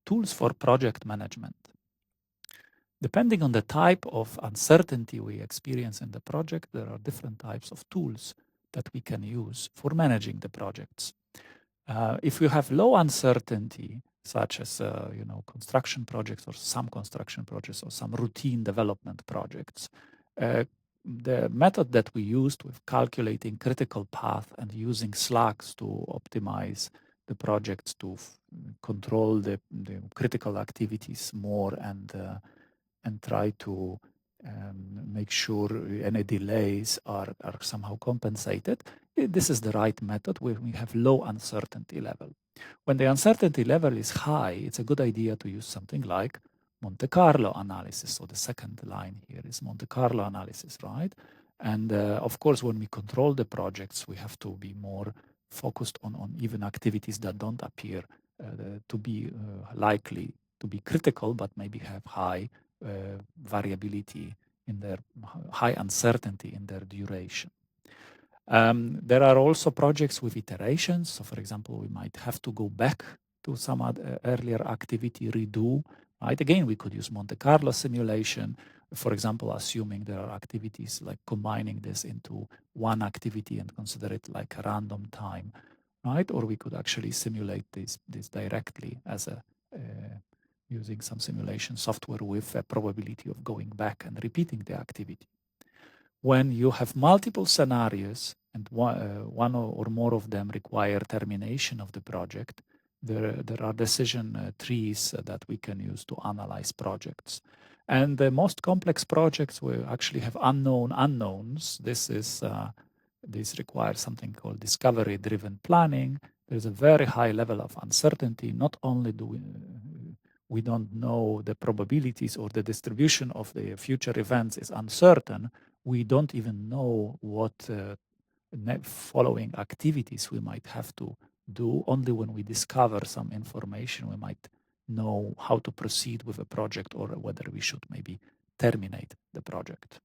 tools for project management. Depending on the type of uncertainty we experience in the project, there are different types of tools that we can use for managing the projects. If you have low uncertainty, such as construction projects or some construction projects or some routine development projects, the method that we used with calculating critical path and using slacks to optimize the projects to control the critical activities more and try to make sure any delays are somehow compensated. This is the right method where we have low uncertainty level. When the uncertainty level is high, it's a good idea to use something like Monte Carlo analysis. So the second line here is Monte Carlo analysis, right? And of course, when we control the projects, we have to be more focused on even activities that don't appear to be likely to be critical, but maybe have high variability in their high uncertainty in their duration. There are also projects with iterations. So, for example, we might have to go back to some earlier activity, redo. Right? Again, we could use Monte Carlo simulation, for example, assuming there are activities like combining this into one activity and consider it like a random time, right? Or we could actually simulate this directly as a using some simulation software with a probability of going back and repeating the activity. When you have multiple scenarios and one or more of them require termination of the project, there are decision trees that we can use to analyze projects. And the most complex projects will actually have unknown unknowns. This requires something called discovery-driven planning. There's a very high level of uncertainty. Not only do we don't know the probabilities or the distribution of the future events is uncertain, we don't even know what following activities we might have to do. Only when we discover some information, we might know how to proceed with a project or whether we should maybe terminate the project.